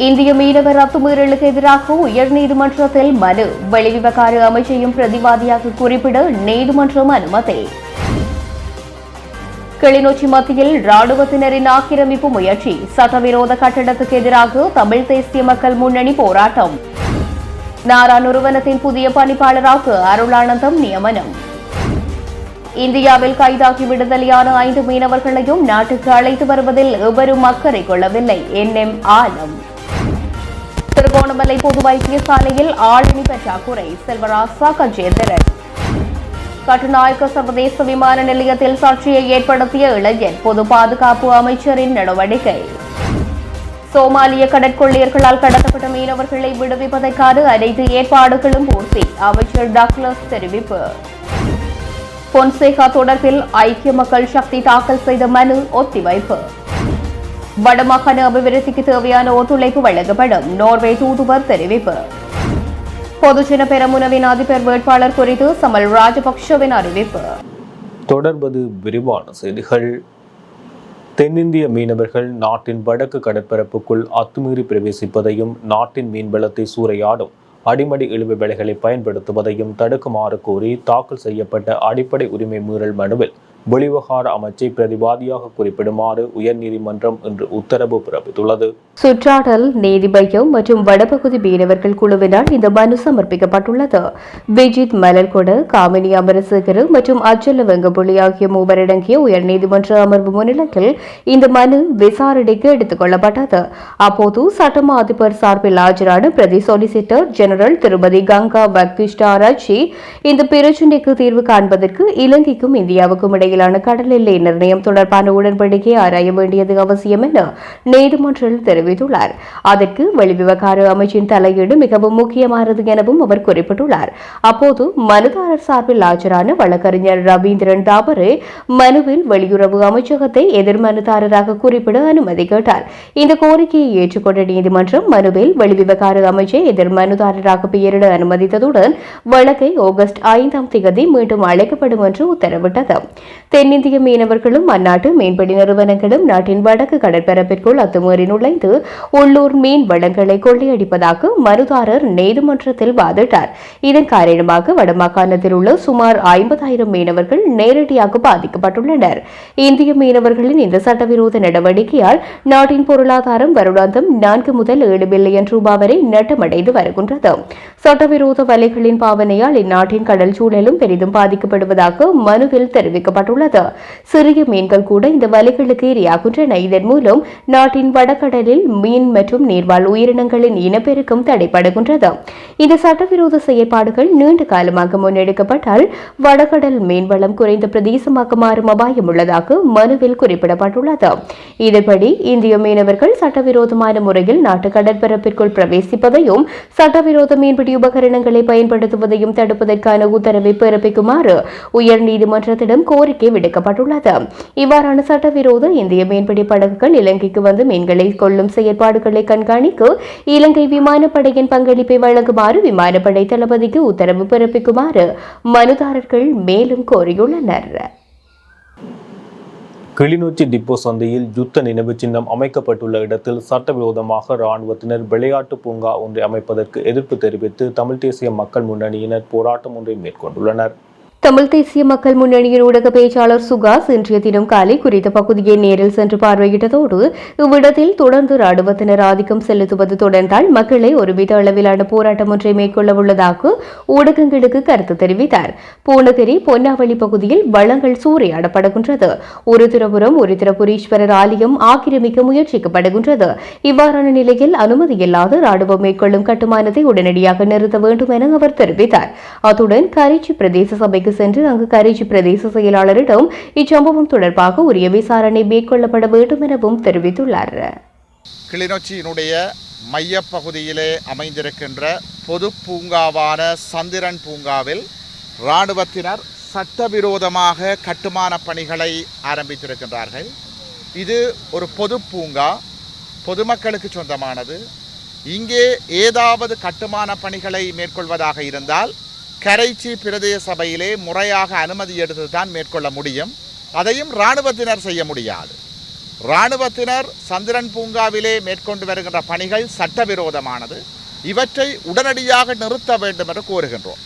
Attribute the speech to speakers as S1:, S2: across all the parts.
S1: இந்திய மீனவர் அத்துமீறலுக்கு எதிராக உயர்நீதிமன்றத்தில் மனு. வெளிவிவகார அமைச்சையும் பிரதிவாதியாக குறிப்பிட நீதிமன்றம் அனுமதி. கிளிநொச்சி மத்தியில் ராணுவத்தினரின் ஆக்கிரமிப்பு முயற்சி. சட்டவிரோத கட்டடத்துக்கு எதிராக தமிழ் தேசிய மக்கள் முன்னணி போராட்டம். நாரா நிறுவனத்தின் புதிய பணிப்பாளராக அருளானந்தம் நியமனம். இந்தியாவில் கைதாகி விடுதலையான 5 மீனவர்களையும் நாட்டுக்கு அழைத்து வருவதில் எவரும் அக்கறை கொள்ளவில்லை. NM ஆலம். திருகோணமலை பொது வைத்தியசாலையில் ஆளணி பற்றாக்குறை. செல்வராசா கஜேந்திரன். கட்டுநாயக்க சர்வதேச விமான நிலையத்தில் சர்ச்சையை ஏற்படுத்திய இளைஞர். பொது பாதுகாப்பு அமைச்சரின் நடவடிக்கை. சோமாலிய கடற்கொள்ளையர்களால் கடத்தப்பட்ட மீனவர்களை விடுவிப்பதற்கான அனைத்து ஏற்பாடுகளும் பூர்த்தி. அமைச்சர் டக்ளஸ் தெரிவிப்பு. பொன்சேகா தொடர்பில் ஐக்கிய மக்கள் சக்தி தாக்கல் செய்த மனு ஒத்திவைப்பு. வடமாகாண அபிவிருத்திக்கு தேவையான ஒத்துழைப்பு வழங்கப்படும். நோர்வே தூதுவர் தெரிவிப்பு. பொதுஜன பெரமுனவின் அதிபர் வேட்பாளர் குறித்து சமல் ராஜபக்ஷவின் அறிவிப்பு.
S2: தொடர்வது விரிவான செய்திகள். தென்னிந்திய மீனவர்கள் நாட்டின் வடக்கு கடற்பரப்புக்குள் அத்துமீறி பிரவேசிப்பதையும் நாட்டின் மீன்வளத்தை சூறையாடும் அடிமடி இழிவு வேலைகளை பயன்படுத்துவதையும் தடுக்குமாறு கோரி தாக்கல் செய்யப்பட்ட அடிப்படை உரிமை மீறல் மனுவில் வெளிவகார அமைச்சை பிரதிவாதியாக குறிப்பிடுமாறு உயர்நீதிமன்றம் இன்று உத்தரவு பிறப்பித்துள்ளது.
S1: சுற்றாடல் நீதி மையம் மற்றும் வடபகுதி மீனவர்கள் குழுவினால் இந்த மனு சமர்ப்பிக்கப்பட்டுள்ளது. விஜித் மலர்கொட, காமினி அமரசேகர் மற்றும் அச்சல வெங்கப்புலி ஆகிய மூவரடங்கிய உயர்நீதிமன்ற அமர்வு முன்னிலையில் இந்த மனு விசாரணைக்கு எடுத்துக் கொள்ளப்பட்டது. அப்போது சட்டமா அதிபர் சார்பில் ஆஜரான பிரதி சொலிசிட்டர் ஜெனரல் திருமதி கங்கா பக்திஷ்டாராஜி இந்த பிரச்சினைக்கு தீர்வு காண்பதற்கு இலங்கைக்கும் இந்தியாவுக்கும் இடையிலான கடல் எல்லை நிர்ணயம் தொடர்பான உடன்படிக்கை ஆராய வேண்டியது அவசியம் என நீதிமன்றம் தெரிவித்துள்ளார். அதற்கு வெளிவிவகார அமைச்சின் தலையீடு மிகவும் முக்கியமானது எனவும் அவர் குறிப்பிட்டுள்ளார். அப்போது மனுதாரர் சார்பில் ஆஜரான வழக்கறிஞர் ரவீந்திரன் தாபரே மனுவில் வெளியுறவு அமைச்சகத்தை எதிர் மனுதாரராக குறிப்பிட அனுமதி கேட்டார். இந்த கோரிக்கையை ஏற்றுக்கொண்ட நீதிமன்றம் மனுவில் வெளிவிவகார அமைச்சை எதிர் மனுதாரராக பெயரிட அனுமதித்ததுடன் வழக்கை ஆகஸ்ட் 5ஆம் தேதி மீண்டும் அழைக்கப்படும் என்று உத்தரவிட்டது. தென்னிந்திய மீனவர்களும் அந்நாட்டு மீன்பிடி நிறுவனங்களும் நாட்டின் வடக்கு கடற்பரப்பிற்குள் அத்துமீறி நுழைந்து உள்ளூர் மீன் வளங்களை கொள்ளையடிப்பதாக மனுதாரர் நீதிமன்றத்தில் வாதிட்டார். இதன் காரணமாக வடமாகாணத்தில் உள்ள சுமார் 50,000 மீனவர்கள் நேரடியாக பாதிக்கப்பட்டுள்ளனர். இந்திய மீனவர்களின் இந்த சட்டவிரோத நடவடிக்கையால் நாட்டின் பொருளாதாரம் வருடாந்தம் 4 முதல் 7 பில்லியன் ரூபாய் வரை நட்டமடைந்து வருகின்றது. சட்டவிரோத வலைகளின் பாவனையால் இந்நாட்டின் கடல் சூழலும் பெரிதும் பாதிக்கப்படுவதாக மனுவில் தெரிவிக்கப்பட்டுள்ளது. சிறிய மீன்கள் கூட இந்த வலைகளுக்கு இரையாகின்றன. இதன் மூலம் நாட்டின் வடகடலில் மீன் மற்றும் நீர்வாழ் உயிரினங்களின் இனப்பெருக்கம் தடைபடுகின்றது. இந்த சட்டவிரோத செயற்பாடுகள் நீண்ட காலமாக முன்னெடுக்கப்பட்டால் வடகடல் மீன்வளம் குறைந்த பிரதேசமாக மாறும் அபாயம் உள்ளதாக மனுவில் குறிப்பிடப்பட்டுள்ளது. இதன்படி இந்திய மீனவர்கள் சட்டவிரோதமான முறையில் நாட்டு கடற்பரப்பிற்குள் பிரவேசிப்பதையும் சட்டவிரோத மீன்பிடி உபகரணங்களை பயன்படுத்துவதையும் தடுப்பதற்கான உத்தரவை பிறப்பிக்குமாறு உயர்நீதிமன்றத்திடம் கோரிக்கை விடுக்கப்பட்டுள்ளது. இவ்வாறான சட்டவிரோத இந்திய மீன்பிடி படகுகள் இலங்கைக்கு வந்து மீன்களை கொள்ளும் செயற்பாடுகளை கண்காணிக்க இலங்கை விமானப்படையின் பங்களிப்பை வழங்குமாறு விமானப்படை தளபதிக்கு உத்தரவு பிறப்பிக்குமாறு மனுதாரர்கள் மேலும் கோரியுள்ளனர்.
S2: கிளிநொச்சி டிப்போ சந்தையில் யுத்த நினைவு சின்னம் அமைக்கப்பட்டுள்ள இடத்தில் சட்டவிரோதமாக இராணுவத்தினர் விளையாட்டு பூங்கா ஒன்றை அமைப்பதற்கு எதிர்ப்பு தெரிவித்து தமிழ் தேசிய மக்கள் முன்னணியினர் போராட்டம் ஒன்றை மேற்கொண்டுள்ளனர்.
S1: தமிழ் தேசிய மக்கள் முன்னணியின் ஊடக பேச்சாளர் சுகாஸ் இன்றைய தினம் காலை குறித்த பகுதியை நேரில் சென்று பார்வையிட்டதோடு இவ்விடத்தில் தொடர்ந்து ராணுவத்தினர் ஆதிக்கம் செலுத்துவது தொடர்ந்தால் மக்களை ஒருமித அளவிலான போராட்டம் ஒன்றை மேற்கொள்ள உள்ளதாக ஊடகங்களுக்கு கருத்து தெரிவித்தார். பூனகிரி பொன்னாவளி பகுதியில் வளங்கள் சூறையாடப்படுகின்றது. உருத்திரபுரீஸ்வரர் ஆலயம் ஆக்கிரமிக்க முயற்சிக்கப்படுகின்றது. இவ்வாறான நிலையில் அனுமதியில்லாத ராணுவம் மேற்கொள்ளும் கட்டுமானத்தை உடனடியாக நிறுத்த வேண்டும் என அவர் தெரிவித்தார். அத்துடன் கரைச்சி பிரதேச சபைக்கு சென்று அங்கு கரைச்சி பிரதேச செயலாளரிடம் இச்சம்பவம் தொடர்பாக உரிய விசாரணை மேற்கொள்ளப்பட வேண்டும் எனவும் தெரிவித்துள்ளார்.
S3: கிளிநொச்சியினுடைய மையப்பகுதியிலே அமைந்திருக்கின்ற பொது பூங்காவான சந்திரன் பூங்காவில் இராணுவத்தினர் சட்டவிரோதமாக கட்டுமான பணிகளை ஆரம்பித்திருக்கின்றார்கள். இது ஒரு பொது பூங்கா, பொதுமக்களுக்கு சொந்தமானது. இங்கே ஏதாவது கட்டுமான பணிகளை மேற்கொள்வதாக இருந்தால் கரைச்சி பிரதேச சபையிலே முறையாக அனுமதி எடுத்து தான் மேற்கொள்ள முடியும். அதையும் இராணுவத்தினர் செய்ய முடியாது. இராணுவத்தினர் சந்திரன் பூங்காவிலே மேற்கொண்டு வருகின்ற பணிகள் சட்டவிரோதமானது. இவற்றை உடனடியாக நிறுத்த வேண்டும் என்று கோருகின்றோம்.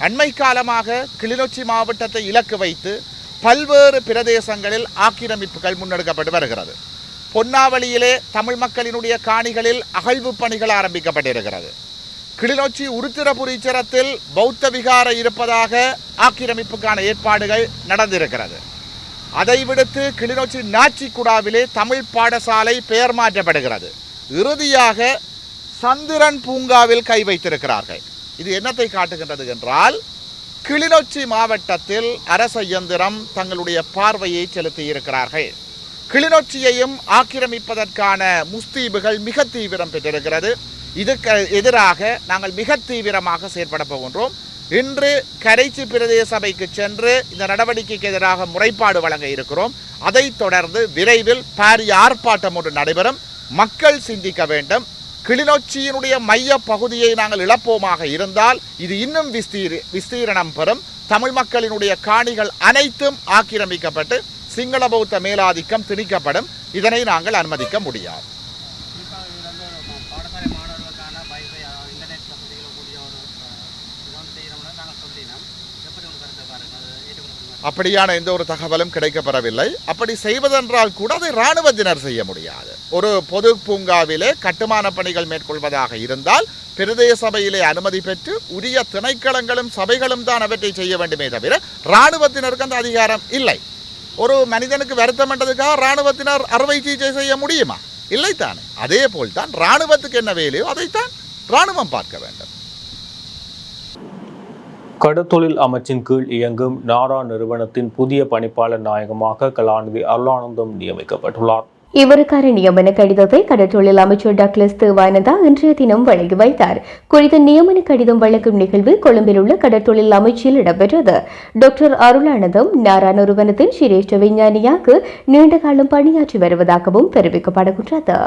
S3: அண்மை காலமாக கிளிநொச்சி மாவட்டத்தை இலக்கு வைத்து பல்வேறு பிரதேசங்களில் ஆக்கிரமிப்புகள் முன்னெடுக்கப்பட்டு வருகிறது. பொன்னாவளியிலே தமிழ் மக்களினுடைய காணிகளில் அகழ்வு பணிகள் ஆரம்பிக்கப்பட்டிருக்கிறது. கிளிநொச்சி உருத்திரபுரீச்சரத்தில் பௌத்த விகார இருப்பதாக ஆக்கிரமிப்புக்கான ஏற்பாடுகள் நடந்திருக்கிறது. அதை விடுத்து கிளிநொச்சி நாச்சிக்குடாவிலே தமிழ் பாடசாலை பெயர் மாற்றப்படுகிறது. இறுதியாக சந்திரன் பூங்காவில் கை வைத்திருக்கிறார்கள். இது என்னத்தை காட்டுகின்றது என்றால், கிளிநொச்சி மாவட்டத்தில் அரச இயந்திரம் தங்களுடைய பார்வையை செலுத்தி இருக்கிறார்கள். கிளிநொச்சியையும் ஆக்கிரமிப்பதற்கான முஸ்தீபுகள் மிக தீவிரம் பெற்றிருக்கிறது. இதுக்கு எதிராக நாங்கள் மிக தீவிரமாக செயற்பட போகின்றோம். இன்று கரைச்சி பிரதேச சபைக்கு சென்று இந்த நடவடிக்கைக்கு எதிராக முறைப்பாடு வழங்க இருக்கிறோம். அதைத் தொடர்ந்து விரைவில் பாரிய ஆர்ப்பாட்டம் ஒன்று நடைபெறும். மக்கள் சிந்திக்க வேண்டும். கிளிநொச்சியினுடைய மைய பகுதியை நாங்கள் இழப்போமாக இருந்தால் இது இன்னும் விஸ்தீரணம் பெறும். தமிழ் மக்களினுடைய காணிகள் அனைத்தும் ஆக்கிரமிக்கப்பட்டு சிங்கள பௌத்த மேலாதிக்கம் திணிக்கப்படும். இதனை நாங்கள் அனுமதிக்க முடியாது. அப்படியான எந்த ஒரு தகவலும் கிடைக்கப்பெறவில்லை. அப்படி செய்வதென்றால் கூட அதை இராணுவத்தினர் செய்ய முடியாது. ஒரு பொது பூங்காவிலே கட்டுமான பணிகள் மேற்கொள்வதாக இருந்தால் பிரதேச சபையிலே அனுமதி பெற்று உரிய திணைக்களங்களும் சபைகளும் தான் அவற்றை செய்ய வேண்டுமே தவிர இராணுவத்தினருக்கு அந்த அதிகாரம் இல்லை. ஒரு மனிதனுக்கு வருத்தம் என்றதுக்காக இராணுவத்தினர் அறுவை சிகிச்சை செய்ய முடியுமா? இல்லைத்தானே. அதே போல்தான் இராணுவத்துக்கு என்ன வேலையோ அதைத்தான் இராணுவம் பார்க்க வேண்டும்.
S2: கடத்தொழில் அமைச்சின் கீழ் இயங்கும் நாரா நிறுவனத்தின் புதிய பணிப்பாளர் நாயகமாக கலாநிதி அருளானந்தம் நியமிக்கப்பட்டுள்ளார்.
S1: இவருக்கான நியமன கடிதத்தை கடற்றொழில் அமைச்சர் டக்ளஸ் தேவானந்தா இன்றைய தினம் வழங்கி வைத்தார். குறித்த நியமன கடிதம் வழங்கும் நிகழ்வு கொழும்பில் உள்ள கடற்றொழில் அமைச்சில் இடம்பெற்றது. டாக்டர் அருளானந்தம் நாரா நிறுவனத்தின் சிரேஷ்ட விஞ்ஞானியாக நீண்ட காலம் பணியாற்றி வருவதாகவும் தெரிவிக்கப்படுகின்றது.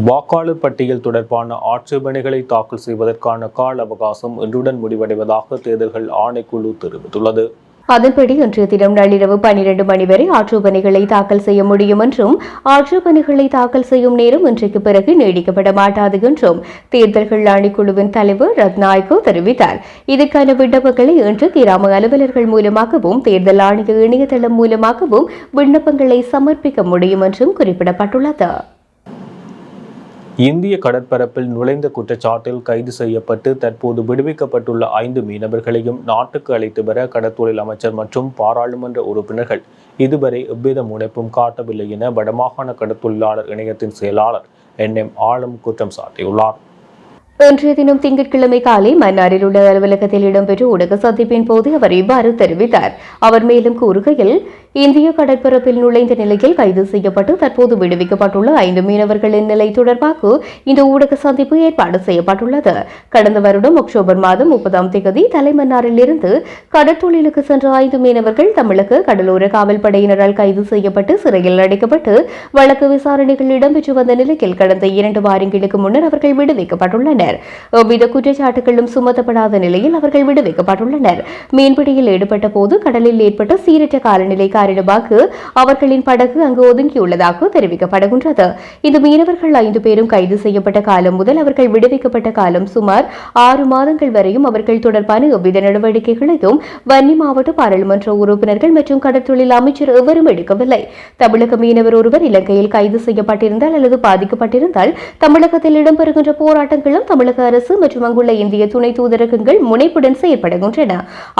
S2: வாக்காளர் பட்டியல் தொடர்பான ஆட்சேபனைகளை தாக்கல் செய்வதற்கான கால அவகாசம் இன்றுடன் முடிவடைவதாக தேர்தல்கள் ஆணைக்குழு தெரிவித்துள்ளது.
S1: அதன்படி இன்றைய தினம் நள்ளிரவு 12 மணி வரை ஆட்சேபனைகளை தாக்கல் செய்ய முடியும் என்றும் ஆட்சேபனைகளை தாக்கல் செய்யும் நேரம் இன்றைக்கு பிறகு நீடிக்கப்பட மாட்டாது என்றும் தேர்தல்கள் ஆணைக்குழுவின் தலைவர் ரத்நாயக்கு தெரிவித்தார். இதற்கான விண்ணப்பங்களை இன்று கிராம அலுவலர்கள் மூலமாகவும் தேர்தல் ஆணைய இணையதளம் மூலமாகவும் விண்ணப்பங்களை சமர்ப்பிக்க முடியும் என்றும் குறிப்பிடப்பட்டுள்ளது.
S2: இந்திய கடற்பரப்பில் நுழைந்த குற்றச்சாட்டில் கைது செய்யப்பட்டு தற்போது விடுவிக்கப்பட்டுள்ள 5 மீனவர்களையும் நாட்டுக்கு அழைத்து வர கடற்தொழில் அமைச்சர் மற்றும் பாராளுமன்ற உறுப்பினர்கள் இதுவரை எவ்வித முனைப்பும் காட்டவில்லை என வடமாகாண கடற்தொழிலாளர் இணையத்தின் செயலாளர் NM ஆலம் குற்றம் சாட்டியுள்ளார்.
S1: இன்றைய தினம் திங்கட்கிழமை காலை மன்னாரில் உள்ள அலுவலகத்தில் இடம்பெற்ற ஊடக சந்திப்பின் போது அவர் இவ்வாறு தெரிவித்தார். அவர் மேலும் கூறுகையில், இந்திய கடற்பரப்பில் நுழைந்த நிலையில் கைது செய்யப்பட்டு தற்போது விடுவிக்கப்பட்டுள்ள 5 மீனவர்களின் நிலை தொடர்பாக இந்த ஊடக சந்திப்பு ஏற்பாடு செய்யப்பட்டுள்ளது. கடந்த வருடம் அக்டோபர் மாதம் 30ஆம் தேதி தலைமன்னாரில் இருந்து கடற்தொழிலுக்கு சென்ற 5 மீனவர்கள் தமிழக கடலோர காவல்படையினரால் கைது செய்யப்பட்டு சிறையில் அடைக்கப்பட்டு வழக்கு விசாரணைகள் இடம்பெற்று வந்த நிலையில் கடந்த 2 வாரங்களுக்கு முன்னர் அவர்கள் விடுவிக்கப்பட்டுள்ளனர். எவ்வித குற்றச்சாட்டுகளும் சுமத்தப்படாத நிலையில் அவர்கள் விடுவிக்கப்பட்டுள்ளனர். மீன்பிடியில் ஈடுபட்ட போது கடலில் ஏற்பட்ட சீரற்ற காலநிலை காரணமாக அவர்களின் படகு அங்கு ஒதுங்கியுள்ளதாக தெரிவிக்கப்படுகின்றது. இந்த மீனவர்கள் 5 பேரும் கைது செய்யப்பட்ட காலம் முதல் அவர்கள் விடுவிக்கப்பட்ட காலம் சுமார் 6 மாதங்கள் வரையும் அவர்கள் தொடர்பான எவ்வித நடவடிக்கைகளையும் வன்னி மாவட்ட பாராளுமன்ற உறுப்பினர்கள் மற்றும் கடற்தொழில் அமைச்சர் எவரும் எடுக்கவில்லை. தமிழக மீனவர் ஒருவர் இலங்கையில் கைது செய்யப்பட்டிருந்தால் அல்லது பாதிக்கப்பட்டிருந்தால் தமிழகத்தில் இடம்பெறுகின்ற போராட்டங்களும் தமிழக அரசு மற்றும் அங்குள்ள இந்திய துணை தூதரகங்கள் முனைப்புடன் செயற்படுகின்றன.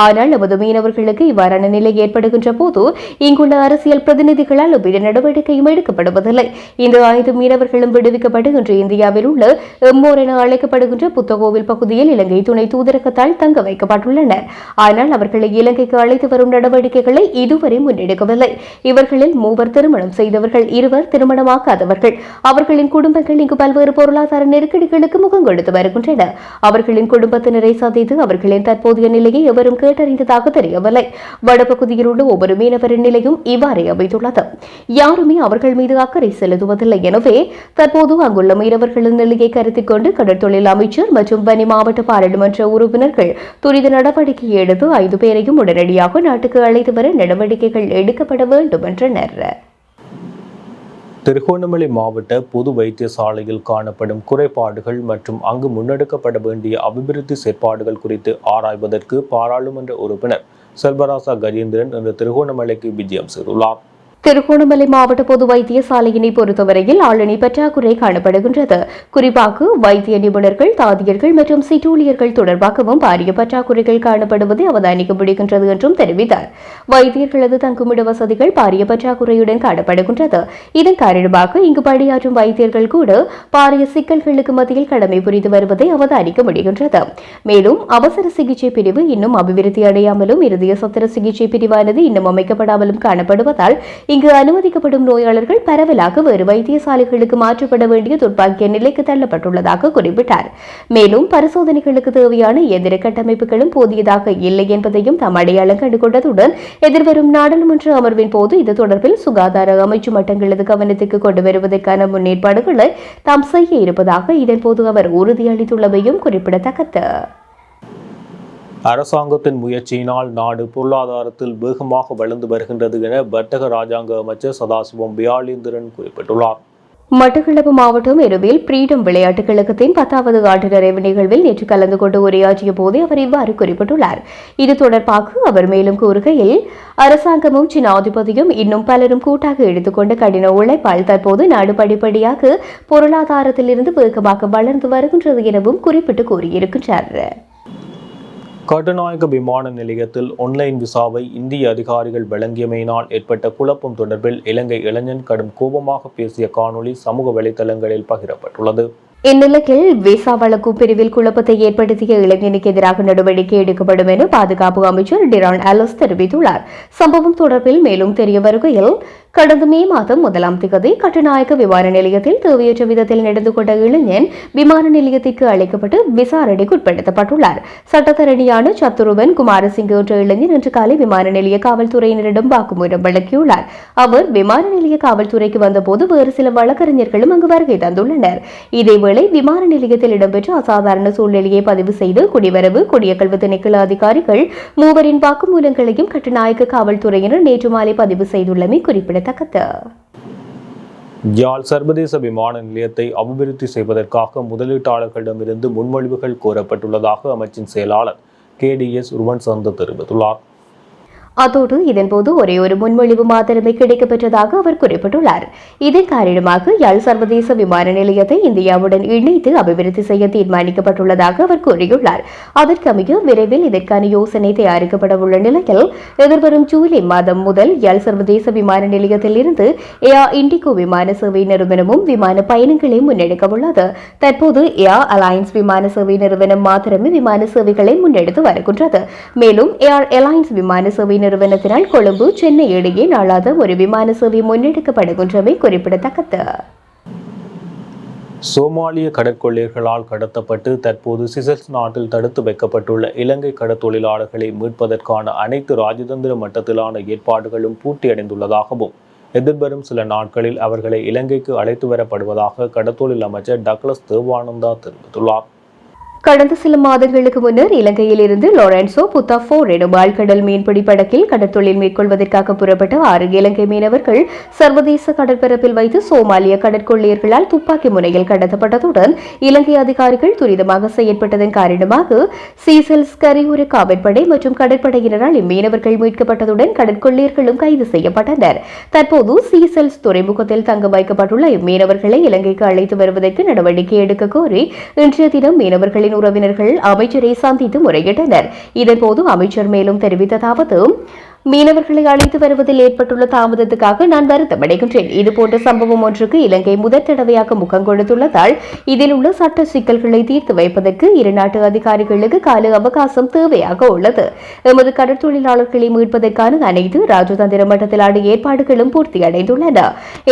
S1: ஆனால் நமது மீனவர்களுக்கு இவ்வாறான நிலை ஏற்படுகின்ற போது இங்குள்ள அரசியல் பிரதிநிதிகளால் எவ்வித நடவடிக்கையும் எடுக்கப்படுவதில்லை. இந்த 5 மீனவர்களும் விடுவிக்கப்பட்டு இன்று இந்தியாவில் உள்ள எம்மோர் என அழைக்கப்படுகின்ற புத்தகோவில் பகுதியில் இலங்கை துணை தூதரகத்தால் தங்க வைக்கப்பட்டுள்ளனர். ஆனால் அவர்களை இலங்கைக்கு அழைத்து வரும் நடவடிக்கைகளை இதுவரை முன்னெடுக்கவில்லை. இவர்களில் 3 திருமணம் செய்தவர்கள், 2 திருமணமாகாதவர்கள். அவர்களின் குடும்பங்கள் இங்கு பல்வேறு பொருளாதார நெருக்கடிகளுக்கு முகம் கொடுத்து வருகின்றன. அவர்களின் குடும்பத்தினரை சந்தித்து அவர்களின் தற்போதைய நிலையை எவரும் கேட்டறிந்ததாக தெரியவில்லை. வடபகுதியில் உள்ள ஒவ்வொரு மீனவரின் நிலையும் இவ்வாறே அமைந்துள்ளது. யாருமே அவர்கள் மீது அக்கறை செலுத்துவதில்லை. எனவே தற்போது அங்குள்ள மீனவர்களின் நிலையை கருத்தில் கொண்டு கடற்தொழில் அமைச்சர் மற்றும் வன்னி மாவட்ட பாராளுமன்ற உறுப்பினர்கள் துரித நடவடிக்கை எடுத்து 5 பேரையும் உடனடியாக நாட்டுக்கு அழைத்து வர நடவடிக்கைகள் எடுக்கப்பட வேண்டும் என்றனர்.
S2: திருகோணமலை மாவட்ட பொது வைத்தியசாலையில் காணப்படும் குறைபாடுகள் மற்றும் அங்கு முன்னெடுக்கப்பட வேண்டிய அபிவிருத்தி செயற்பாடுகள் குறித்து ஆராய்வதற்கு பாராளுமன்ற உறுப்பினர் செல்வராசா கஜேந்திரன் இன்று திருகோணமலைக்கு விஜயம் செய்துள்ளார்.
S1: திருகோணமலை மாவட்ட பொது வைத்தியசாலையினை பொறுத்தவரையில் ஆளணி பற்றாக்குறை காணப்படுகின்றது. குறிப்பாக வைத்திய நிபுணர்கள், தாதியர்கள் மற்றும் சிற்றூழியர்கள் தொடர்பாகவும் பாரிய பற்றாக்குறைகள் காணப்படுவதை அவதானிக்க முடிகின்றது என்றும் தெரிவித்தார். வைத்தியர்களது தங்குமிட வசதிகள் பாரிய பற்றாக்குறையுடன் காணப்படுகின்றது. இதன் காரணமாக இங்கு பணியாற்றும் வைத்தியர்கள் கூட பாரிய சிக்கல்களுக்கு மத்தியில் கடமை புரிந்து வருவதை அவதானிக்க முடிகின்றது. மேலும் அவசர சிகிச்சை பிரிவு இன்னும் அபிவிருத்தி அடையாமலும் இருதய சத்திர சிகிச்சை பிரிவானது இன்னும் அமைக்கப்படாமலும் காணப்படுவதால் இங்கு அனுமதிக்கப்படும் நோயாளர்கள் பரவலாக வேறு வைத்தியசாலைகளுக்கு மாற்றப்பட வேண்டிய துர்ப்பாக்கிய நிலைக்கு தள்ளப்பட்டுள்ளதாக குறிப்பிட்டார். மேலும் பரிசோதனைகளுக்கு தேவையான இயந்திர கட்டமைப்புகளும் போதியதாக இல்லை என்பதையும் தாம் அடையாளம் கண்டுகொண்டதுடன் எதிர்வரும் நாடாளுமன்ற அமர்வின் போது இது தொடர்பில் சுகாதார அமைச்சு மட்டங்களது கவனத்துக்கு கொண்டு வருவதற்கான முன்னேற்பாடுகளை தாம் செய்ய இருப்பதாக இதன்போது அவர் உறுதியளித்துள்ளமையும் குறிப்பிடத்தக்கது.
S2: அரசாங்கத்தின் முயற்சியினால் நாடு பொருளாதாரத்தில் வேகமாக வளர்ந்து வருகின்றது என வர்த்தக ராஜாங்க அமைச்சர் சதாசிவம் வியாழேந்திரன் குறிப்பிட்டுள்ளார்.
S1: மட்டக்களப்பு மாவட்டம் எருவில் பிரீடம் விளையாட்டுக் கழகத்தின் 10வது ஆண்டு நிறைவு நிகழ்வில் நேற்று கலந்து கொண்டு உரையாற்றிய போதே அவர் இவ்வாறு குறிப்பிட்டுள்ளார். இது தொடர்பாக அவர் மேலும் கூறுகையில், அரசாங்கமும் ஜனாதிபதியும் இன்னும் பலரும் கூட்டாக எடுத்துக்கொண்ட கடின உழைப்பால் தற்போது நாடு படிப்படியாக பொருளாதாரத்திலிருந்து வேகமாக வளர்ந்து வருகின்றது எனவும் குறிப்பிட்டு கூறியிருக்கின்றார்.
S2: கட்டுநாயக்க விமான நிலையத்தில் ஆன்லைன் விசாவை இந்திய அதிகாரிகள் வழங்கியமையினால் ஏற்பட்ட குழப்பம் தொடர்பில் இலங்கை இளைஞன் கடும் கோபமாக பேசிய காணொளி சமூக வலைதளங்களில் பகிரப்பட்டுள்ளது.
S1: இந்நிலையில் விசா வழக்கு பிரிவில் குழப்பத்தை ஏற்படுத்திய இளைஞனுக்கு எதிராக நடவடிக்கை எடுக்கப்படும் என பாதுகாப்பு அமைச்சர் டிரான் ஆலஸ் தெரிவித்துள்ளார். சம்பவம் தொடர்பில் மேலும் தெரிய வருகையில், கடந்த மே மாதம் 1ஆம் தேதி கட்டுநாயக்க விமான நிலையத்தில் தேவையற்ற விதத்தில் நடந்து கொண்ட இளைஞன் விமான நிலையத்திற்கு அழைக்கப்பட்டு விசாரணைக்கு உட்படுத்தப்பட்டுள்ளார். சட்டத்தரணியான சத்துருவன் குமாரசிங்க என்ற இளைஞர் இன்று காலை விமான நிலைய காவல்துறையினரிடம் வாக்குமூலம் வழங்கியுள்ளார். அவர் விமான நிலைய காவல்துறைக்கு வந்தபோது வேறு சில வழக்கறிஞர்களும் அங்கு வருகை தந்துள்ளனர். இதேவேளை விமான நிலையத்தில் இடம்பெற்ற அசாதாரண சூழ்நிலையை பதிவு செய்து குடிவரவு குடியகல்வு திணைக்கள அதிகாரிகள் மூவரின் வாக்குமூலங்களையும் கட்டுநாயக்க காவல்துறையினர் நேற்று மாலை பதிவு செய்துள்ளமை குறிப்பிடத்தக்கது.
S2: யாழ் சர்வதேச விமான நிலையத்தை அபிவிருத்தி செய்வதற்காக முதலீட்டாளர்களிடமிருந்து முன்மொழிவுகள் கோரப்பட்டுள்ளதாக அமைச்சின் செயலாளர் KDS ருவன் சந்த தெரிவித்துள்ளார்.
S1: அதோடு இதன்போது ஒரே ஒரு முன்மொழிவு மாத்திரமே கிடைக்கப்பெற்றதாக அவர் குறிப்பிட்டுள்ளார். இதன் காரணமாக யாழ் சர்வதேச விமான நிலையத்தை இந்தியாவுடன் இணைத்து அபிவிருத்தி செய்ய தீர்மானிக்கப்பட்டுள்ளதாக அவர் கூறியுள்ளார். அதற்கமைய விரைவில் இதற்கான யோசனை தயாரிக்கப்பட உள்ள நிலையில் எதிர்வரும் ஜூலை மாதம் முதல் யாழ் சர்வதேச விமான நிலையத்தில் இருந்து ஏர் இண்டிகோ விமான சேவை நிறுவனமும் விமான பயணங்களை முன்னெடுக்க உள்ளது. தற்போது ஏர் அலையன்ஸ் விமான சேவை நிறுவனம் மாத்திரமே விமான சேவைகளை முன்னெடுத்து வருகின்றது. மேலும் ஏர் அலையன்ஸ் விமான சேவை நிறுவனத்தினால் கொழும்பு சென்னை இடையே நாளாத ஒரு விமான சேவை முன்னெடுக்கப்படுகின்றமை குறிப்பிடத்தக்கது.
S2: சோமாலிய கடற்கொள்ளையர்களால் கடத்தப்பட்டு தற்போது சிசல்ஸ் நாட்டில் தடுத்து வைக்கப்பட்டுள்ள இலங்கை கடற்தொழிலாளர்களை மீட்பதற்கான அனைத்து ராஜதந்திர மட்டத்திலான ஏற்பாடுகளும் பூர்த்தியடைந்துள்ளதாகவும் எதிர்வரும் சில நாட்களில் அவர்களை இலங்கைக்கு அழைத்து வரப்படுவதாக கடற்தொழில் அமைச்சர் டக்ளஸ் தேவானந்தா தெரிவித்துள்ளார்.
S1: கடந்த சில மாதங்களுக்கு முன்னர் இலங்கையில் இருந்து லாரன்சோ புத்தாஃபோ எனும் ஆழ்கடல் மீன்பிடி படகில் கடற்தொழில் மேற்கொள்வதற்காக புறப்பட்ட 6 இலங்கை மீனவர்கள் சர்வதேச கடற்பரப்பில் வைத்து சோமாலிய கடற்கொள்ளையர்களால் துப்பாக்கி முனையில் கடத்தப்பட்டதுடன் இலங்கை அதிகாரிகள் துரிதமாக செயற்பட்டதன் காரணமாக சீசெல்ஸ் கரையோர காவற்படை மற்றும் கடற்படையினரால் இம்மீனவர்கள் மீட்கப்பட்டதுடன் கடற்கொள்ளையர்களும் கைது செய்யப்பட்டனர். தற்போது சீசெல்ஸ் துறைமுகத்தில் தங்க வைக்கப்பட்டுள்ள இம்மீனவர்களை இலங்கைக்கு அழைத்து வருவதற்கு நடவடிக்கை எடுக்க கோரி இன்றைய தினம் மீனவர்களின் உறவினர்கள் அமைச்சரை சந்தித்து முறையிட்டனர். இதன்போது அமைச்சர் மேலும் தெரிவித்ததாவது, மீனவர்களை அழைத்து வருவதில் ஏற்பட்டுள்ள தாமதத்துக்காக நான் வருத்தமடைகின்றேன். இதுபோன்ற சம்பவம் ஒன்றுக்கு இலங்கை முதற் தடவையாக முகம் கொடுத்துள்ளதால் இதில் உள்ள சட்ட சிக்கல்களை தீர்த்து வைப்பதற்கு இரு நாட்டு அதிகாரிகளுக்கு கால அவகாசம் தேவையாக உள்ளது. எமது கடற்தொழிலாளர்களை மீட்பதற்கான அனைத்து ராஜதந்திர மட்டத்திலான ஏற்பாடுகளும் பூர்த்தியடைந்துள்ளன.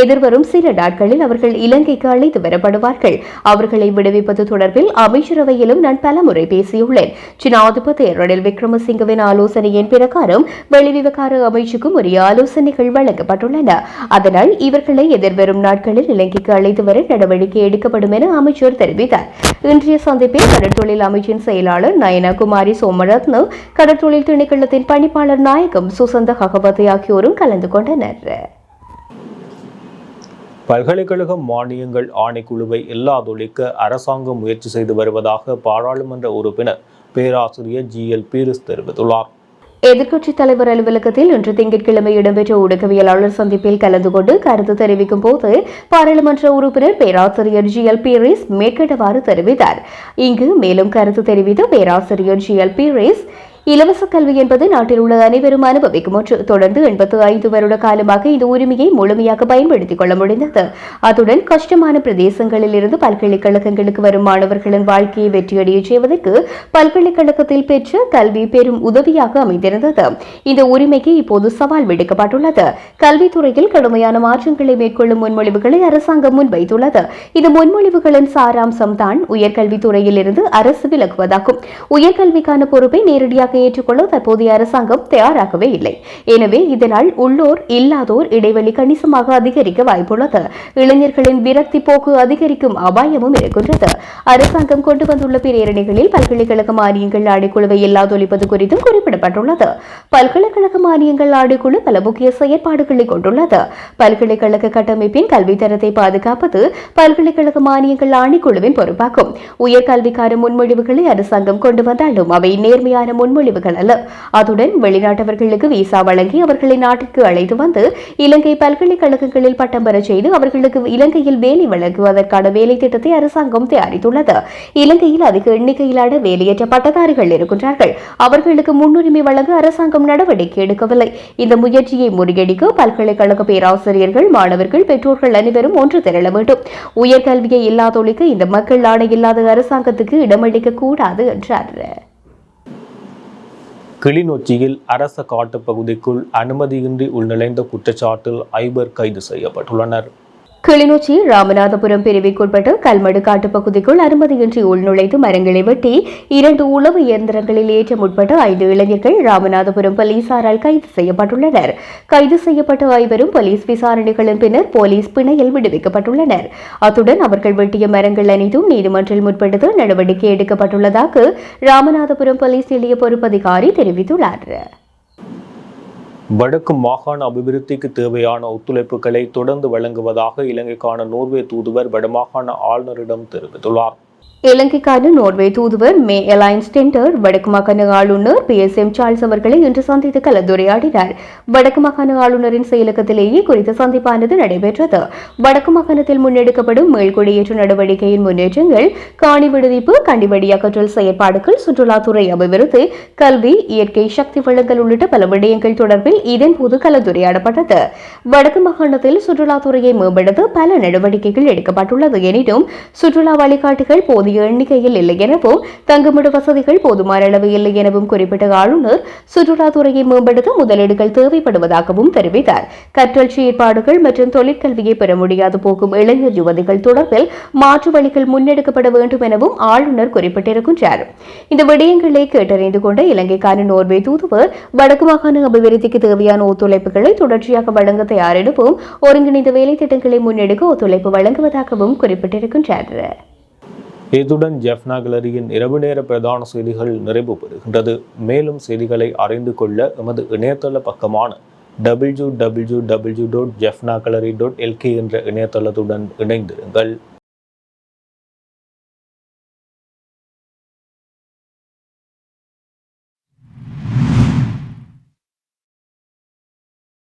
S1: எதிர்வரும் சில நாட்களில் அவர்கள் இலங்கைக்கு அழைத்து வரப்படுவார்கள். அவர்களை விடுவிப்பது தொடர்பில் அமைச்சரவையிலும் நான் பலமுறை பேசியுள்ளேன். ஜனாதிபதி ரணில் விக்ரமசிங்கவின் ஆலோசனையின் பிரகாரம் விவகார அமைச்சுக்கும் உரிய ஆலோசனைகள் வழங்கப்பட்டுள்ளன. அதனால் இவர்களை எதிர்வரும் நாட்களில் இலங்கைக்கு அழைத்து வர நடவடிக்கை எடுக்கப்படும் என அமைச்சர் தெரிவித்தார். இன்றைய சந்திப்பில் கடற்தொழில் அமைச்சின் செயலாளர் நயனா குமாரி சோமரத்ன, கடற்தொழில் திணைக்களத்தின் பணிப்பாளர் நாயகம் சுசந்த ககவதி ஆகியோரும் கலந்து கொண்டனர்.
S2: பல்கலைக்கழக மானியங்கள் ஆணைக்குழுவை இல்லாதொழிக்க அரசாங்கம் முயற்சி செய்து வருவதாக பாராளுமன்ற உறுப்பினர் பேராசிரியர் GL பீரிஸ் தெரிவித்துள்ளார்.
S1: எதிர்க்கட்சித் தலைவர் அலுவலகத்தில் இன்று திங்கட்கிழமை இடம்பெற்ற ஊடகவியலாளர் சந்திப்பில் கலந்து கொண்டு கருத்து தெரிவிக்கும் போது பாராளுமன்ற உறுப்பினர் பேராசிரியர் GL பீரிஸ் மேற்கண்டவாறு தெரிவித்தார். இங்கு மேலும் கருத்து தெரிவித்த பேராசிரியர் GL பீரிஸ், இலவச கல்வி என்பது நாட்டில் உள்ள அனைவரும் அனுபவிக்கும் ஒன்று. தொடர்ந்து 85 வருட காலமாக இந்த உரிமையை முழுமையாக பயன்படுத்திக் கொள்ள முடிந்தது. அத்துடன் கஷ்டமான பிரதேசங்களில் இருந்து பல்கலைக்கழகங்களுக்கு வரும் மாணவர்களின் வாழ்க்கையை வெற்றியடைய செய்வதற்கு பல்கலைக்கழகத்தில் பெற்ற கல்வி பெரும் உதவியாக அமைந்திருந்தது. இந்த உரிமைக்கு இப்போது சவால் விடுக்கப்பட்டுள்ளது. கல்வித்துறையில் கடுமையான மாற்றங்களை மேற்கொள்ளும் முன்மொழிவுகளை அரசாங்கம் முன்வைத்துள்ளது. இந்த முன்மொழிவுகளின் சாராம்சம் தான் உயர்கல்வித்துறையில் இருந்து அரசு விலகுவதாகும். உயர்கல்விக்கான பொறுப்பை நேரடியாக ஏற்றுக்கொள்ள தற்போதைய அரசாங்கம் தயாராகவே இல்லை. எனவே இதனால் உள்ளோர் இல்லாதோர் இடைவெளி கணிசமாக அதிகரிக்க வாய்ப்புள்ளது. இளைஞர்களின் விரக்தி போக்கு அதிகரிக்கும் அபாயமும் இருக்கின்றது. அரசாங்கம் கொண்டு வந்துள்ள பிரேரணைகளில் பல்கலைக்கழக மானியங்கள் ஆணைக்குழுவை இல்லாதொழிப்பது குறித்தும் குறிப்பிடப்பட்டுள்ளது. பல்கலைக்கழக மானியங்கள் ஆணைக்குழு பல முக்கிய செயற்பாடுகளை கொண்டுள்ளது. பல்கலைக்கழக கட்டமைப்பின் கல்வி தரத்தை பாதுகாப்பது பல்கலைக்கழக மானியங்கள் ஆணைக்குழுவின் பொறுப்பாகும். உயர்கல்விக்கான முன்மொழிவுகளை அரசாங்கம் கொண்டு வந்தாலும் அவை நேர்மையான முன்மொழிவுகள் அல்ல. அதுடன் வெளிநாட்டவர்களுக்கு விசா வழங்கி அவர்களை நாட்டிற்கு அழைத்து வந்து இலங்கை பல்கலைக்கழகங்களில் பட்டம் பெற செய்து அவர்களுக்கு இலங்கையில் வேலை வழங்குவதற்கான வேலை திட்டத்தை அரசாங்கம் தயாரித்துள்ளது. இலங்கையில் அதிக எண்ணிக்கையிலான வேலையற்ற பட்டதாரிகள் இருக்கின்றார்கள். அவர்களுக்கு முன்னுரிமை வழங்க அரசாங்கம் நடவடிக்கை எடுக்கவில்லை. இந்த முயற்சியை முறியடிக்க பல்கலைக்கழக பேராசிரியர்கள், மாணவர்கள், பெற்றோர்கள் அனைவரும் ஒன்று திரள வேண்டும். உயர்கல்வியை இல்லாதொழிக்க இந்த மக்கள் ஆணை இல்லாத அரசாங்கத்துக்கு இடமளிக்க கூடாது என்றார்.
S2: கிளிநொச்சியில் அரச காட்டுப் பகுதிக்குள் அனுமதியின்றி உள்நுழைந்த குற்றச்சாட்டில் 5 கைது செய்யப்பட்டுள்ளனர்.
S1: கிளிநொச்சி ராமநாதபுரம் பிரிவுக்குட்பட்ட கல்மடு காட்டுப்பகுதிக்குள் அனுமதியின்றி உள்நுழைந்து மரங்களை வெட்டி 2 உழவு இயந்திரங்களில் ஏற்ற முற்பட்ட 5 இளைஞர்கள் ராமநாதபுரம் போலீசாரால் கைது செய்யப்பட்டுள்ளனர். கைது செய்யப்பட்ட 5 போலீஸ் விசாரணைகளின் பின்னர் போலீஸ் பிணையில் விடுவிக்கப்பட்டுள்ளனர். அத்துடன் அவர்கள் வெட்டிய மரங்கள் அனைத்தும் நீதிமன்றில் முற்படுத்த நடவடிக்கை எடுக்கப்பட்டுள்ளதாக ராமநாதபுரம் போலீஸ் நிலைய பொறுப்பதிகாரி தெரிவித்துள்ளார்.
S2: வடக்கு மாகாண அபிவிருத்திக்கு தேவையான ஒத்துழைப்புகளை தொடர்ந்து வழங்குவதாக இலங்கைக்கான நோர்வே தூதுவர் வடமாகாண ஆளுநரிடம் தெரிவித்துள்ளார்.
S1: இலங்கைக்கான நோர்வே தூதுவர் மே எலைன்ஸ் டெண்டர் வடக்கு மாகாண ஆளுநர் PSM சார்ல்ஸ் அவர்களை இன்று சந்தித்து கலந்துரையாடினார். வடக்கு மாகாண ஆளுநரின் செயலகத்திலேயே குறித்த சந்திப்பானது நடைபெற்றது. வடக்கு மாகாணத்தில் முன்னெடுக்கப்படும் மேல்குடியேற்ற நடவடிக்கையின் முன்னேற்றங்கள், காணி விடுவிப்பு, கண்டிவடி அகற்றல் செயற்பாடுகள், சுற்றுலாத்துறை அபிவிருத்தி, கல்வி, இயற்கை சக்தி வளங்கள் உள்ளிட்ட பல விடயங்கள் தொடர்பில் இதன்போது கலந்துரையாடப்பட்டது. வடக்கு மாகாணத்தில் சுற்றுலாத்துறையை மேம்படுத்த பல நடவடிக்கைகள் எடுக்கப்பட்டுள்ளது. எனினும் சுற்றுலா வழிகாட்டிகள் போதிய எண்ணிக்கையில் இல்லை எனவும் தங்குமிட வசதிகள் போதுமான அளவு இல்லை எனவும் குறிப்பிட்ட ஆளுநர் சுற்றுலாத்துறையை மேம்படுத்த முதலீடுகள் தேவைப்படுவதாகவும் தெரிவித்தார். கற்றல் செயற்பாடுகள் மற்றும் தொழிற்கல்வியை பெற முடியாது போகும் இளைஞர் யுவதிகள் தொடர்பில் மாற்று வழிகள் முன்னெடுக்கப்பட வேண்டும் எனவும் ஆளுநர் குறிப்பிட்டிருக்கின்றார். இந்த விடயங்களை கேட்டறிந்து கொண்ட இலங்கைக்கான நோர்வே தூதுவர் வடக்கு மாகாண அபிவிருத்திக்கு தேவையான ஒத்துழைப்புகளை தொடர்ச்சியாக வழங்க தயார் எனவும் ஒருங்கிணைந்த வேலை திட்டங்களை முன்னெடுக்க ஒத்துழைப்பு வழங்குவதாகவும் குறிப்பிட்டிருக்கின்றார்.
S2: இத்துடன் ஜெஃப்னா கேலரியின் இரவு நேர பிரதான செய்திகள் நிறைவு பெறுகின்றது. மேலும் செய்திகளை அறிந்து கொள்ள எமது இணையதள பக்கமான www.jeffnagallery.lk என்ற இணையதளத்துடன் இணைந்திருங்கள்.